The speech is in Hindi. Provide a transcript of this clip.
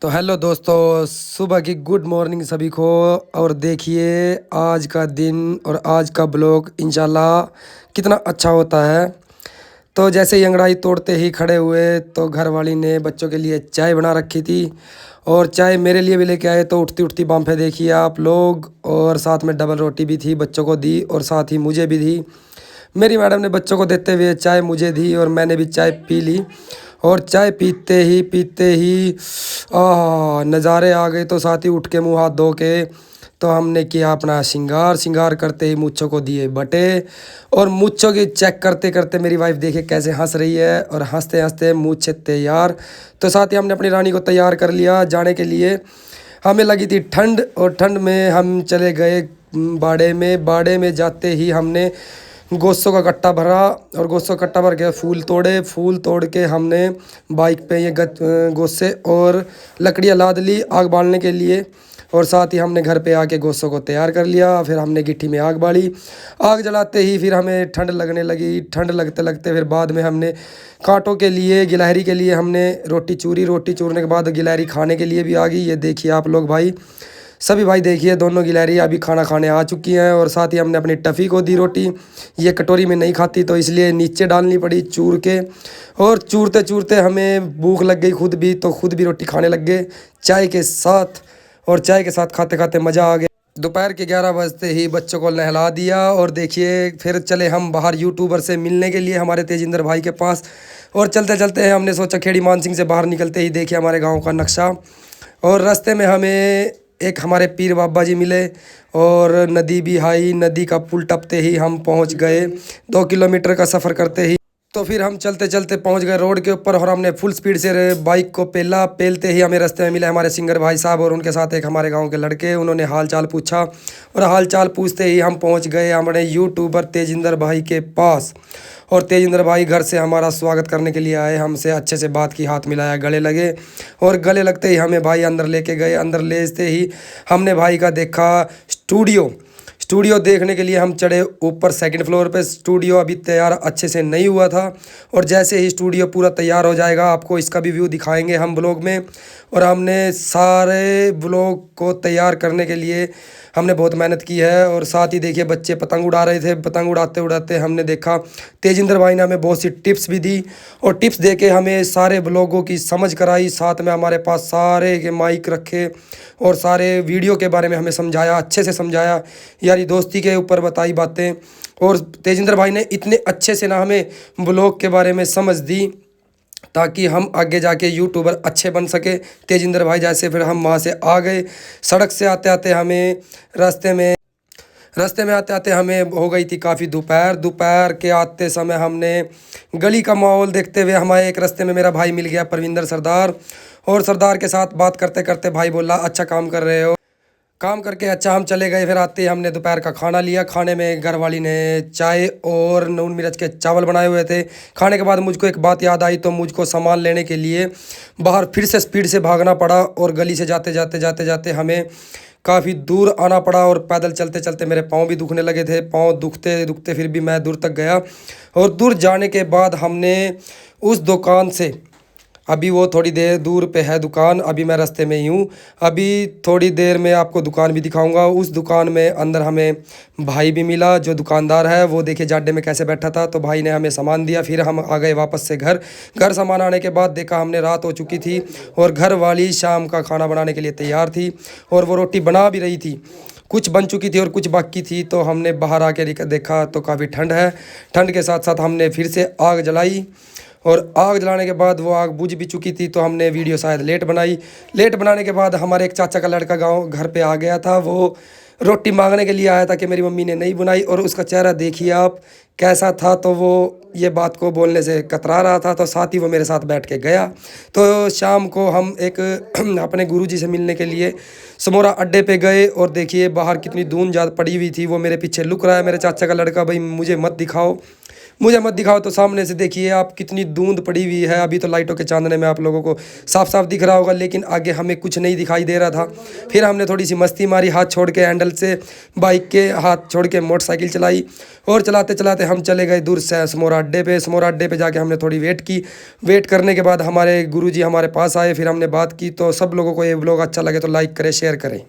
तो हेलो दोस्तों, सुबह की गुड मॉर्निंग सभी को। और देखिए आज का दिन और आज का ब्लॉग इंशाल्लाह कितना अच्छा होता है। तो जैसे ही अंगड़ाई तोड़ते ही खड़े हुए तो घर वाली ने बच्चों के लिए चाय बना रखी थी और चाय मेरे लिए भी लेके आए। तो उठती उठती बाम्फे देखिए आप लोग, और साथ में डबल रोटी भी थी, बच्चों को दी और साथ ही मुझे भी दी। मेरी मैडम ने बच्चों को देते हुए चाय मुझे दी और मैंने भी चाय पी ली। और चाय पीते ही नज़ारे आ गए। तो साथ ही उठ के मुँह हाथ धो के तो हमने किया अपना श्रृंगार करते ही मूंछों को दिए बटे। और मूंछों की चेक करते करते मेरी वाइफ देखे कैसे हंस रही है, और हंसते हंसते मूंछें तैयार। तो साथ ही हमने अपनी रानी को तैयार कर लिया जाने के लिए। हमें लगी थी ठंड और ठंड में हम चले गए बाड़े में जाते ही हमने गोसों का कट्टा भरा और गोसों का कट्टा भर के फूल तोड़ के हमने बाइक पे ये गोसे और लकड़ियाँ लाद ली आग बालने के लिए। और साथ ही हमने घर पे आके गोसों को तैयार कर लिया। फिर हमने गिट्टी में आग बाली। आग जलाते ही फिर हमें ठंड लगने लगी। ठंड लगते लगते फिर बाद में हमने कांटों के लिए, गिलहरी के लिए हमने रोटी चूरने के बाद गिलहरी खाने के लिए भी आ गई। ये देखिए आप लोग भाई, सभी भाई देखिए, दोनों गिलहरी अभी खाना खाने आ चुकी हैं। और साथ ही हमने अपनी टफ़ी को दी रोटी। ये कटोरी में नहीं खाती तो इसलिए नीचे डालनी पड़ी चूर के। और चूरते चूरते हमें भूख लग गई खुद भी, तो खुद भी रोटी खाने लग गए चाय के साथ। और चाय के साथ खाते खाते मज़ा आ गया। दोपहर के 11 बजते ही बच्चों को नहला दिया। और देखिए फिर चले हम बाहर यूट्यूबर से मिलने के लिए हमारे तेजिंदर भाई के पास। और चलते चलते हैं हमने सोचा खेड़ी मानसिंह से बाहर निकलते ही देखिए हमारे गांव का नक्शा। और रास्ते में हमें एक हमारे पीर बाबा जी मिले और नदी भी आई। नदी का पुल टपते ही हम पहुंच गए। 2 किलोमीटर का सफ़र करते ही तो फिर हम चलते चलते पहुंच गए रोड के ऊपर। और हमने फुल स्पीड से बाइक को पेलते ही हमें रास्ते में मिले हमारे सिंगर भाई साहब और उनके साथ एक हमारे गांव के लड़के। उन्होंने हाल चाल पूछा और हाल चाल पूछते ही हम पहुंच गए हमारे यूट्यूबर तेजिंदर भाई के पास। और तेजिंदर भाई घर से हमारा स्वागत करने के लिए आए, हमसे अच्छे से बात की, हाथ मिलाया, गले लगे। और गले लगते ही हमें भाई अंदर लेके गए। अंदर लेते ही हमने भाई का देखा स्टूडियो देखने के लिए हम चढ़े ऊपर सेकंड फ्लोर पे। स्टूडियो अभी तैयार अच्छे से नहीं हुआ था। और जैसे ही स्टूडियो पूरा तैयार हो जाएगा आपको इसका भी व्यू दिखाएंगे हम ब्लॉग में। और हमने सारे ब्लॉग को तैयार करने के लिए हमने बहुत मेहनत की है। और साथ ही देखिए बच्चे पतंग उड़ा रहे थे। पतंग उड़ाते उड़ाते हमने देखा तेजिंदर भाई ने हमें बहुत सी टिप्स भी दी। और टिप्स दे के हमें सारे ब्लॉगों की समझ कराई। साथ में हमारे पास सारे के माइक रखे और सारे वीडियो के बारे में हमें समझाया, अच्छे से समझाया, यारी दोस्ती के ऊपर बताई बातें। और तेजिंदर भाई ने इतने अच्छे से ना हमें ब्लॉग के बारे में समझ दी ताकि हम आगे जाके यूट्यूबर अच्छे बन सके तेजिंदर भाई जैसे। फिर हम वहाँ से आ गए। सड़क से आते आते हमें रास्ते में आते आते हमें हो गई थी काफ़ी दोपहर के आते समय हमने गली का माहौल देखते हुए हमारे एक रास्ते में मेरा भाई मिल गया परविंदर सरदार। और सरदार के साथ बात करते करते भाई बोला अच्छा काम कर रहे हो, काम करके अच्छा। हम चले गए। फिर आते ही हमने दोपहर का खाना लिया। खाने में घर वाली ने चाय और नून मिर्च के चावल बनाए हुए थे। खाने के बाद मुझको एक बात याद आई तो मुझको सामान लेने के लिए बाहर फिर से स्पीड से भागना पड़ा। और गली से जाते हमें काफ़ी दूर आना पड़ा। और पैदल चलते चलते मेरे पाँव भी दुखने लगे थे। पाँव दुखते दुखते फिर भी मैं दूर तक गया। और दूर जाने के बाद हमने उस दुकान से, अभी वो थोड़ी देर दूर पे है दुकान, अभी मैं रास्ते में ही हूँ। अभी थोड़ी देर में आपको दुकान भी दिखाऊंगा। उस दुकान में अंदर हमें भाई भी मिला जो दुकानदार है। वो देखिए जाड्डे में कैसे बैठा था, तो भाई ने हमें सामान दिया। फिर हम आ गए वापस से घर सामान आने के बाद देखा हमने रात हो चुकी थी और घर वाली शाम का खाना बनाने के लिए तैयार थी। और वो रोटी बना भी रही थी, कुछ बन चुकी थी और कुछ बाकी थी। तो हमने बाहर आके देखा तो काफ़ी ठंड है। ठंड के साथ साथ हमने फिर से आग जलाई। और आग जलाने के बाद वो आग बुझ भी चुकी थी। तो हमने वीडियो शायद लेट बनाने के बाद हमारे एक चाचा का लड़का घर पे आ गया था। वो रोटी मांगने के लिए आया था कि मेरी मम्मी ने नहीं बनाई। और उसका चेहरा देखिए आप कैसा था। तो वो ये बात को बोलने से कतरा रहा था। तो साथ ही वो मेरे साथ बैठ के गया। तो शाम को हम एक अपने गुरुजी से मिलने के लिए समोरा अड्डे पे गए। और देखिए बाहर कितनी धूल ज़्यादा पड़ी हुई थी। वो मेरे पीछे लुक रहा है मेरे चाचा का लड़का, भाई मुझे मत दिखाओ, मुझे मत दिखाओ तो सामने से देखिए आप कितनी धुंध पड़ी हुई है। अभी तो लाइटों के चांदने में आप लोगों को साफ साफ दिख रहा होगा, लेकिन आगे हमें कुछ नहीं दिखाई दे रहा था। फिर हमने थोड़ी सी मस्ती मारी, हाथ छोड़ के हैंडल से बाइक के हाथ छोड़ के मोटरसाइकिल चलाई और चलाते चलाते हम चले गए दूर से समोरा अड्डे पे। समोरा अड्डे पे जाके हमने थोड़ी वेट की। वेट करने के बाद हमारे गुरुजी हमारे पास आए, फिर हमने बात की। तो सब लोगों को ये ब्लॉग अच्छा लगे तो लाइक करें, शेयर करें।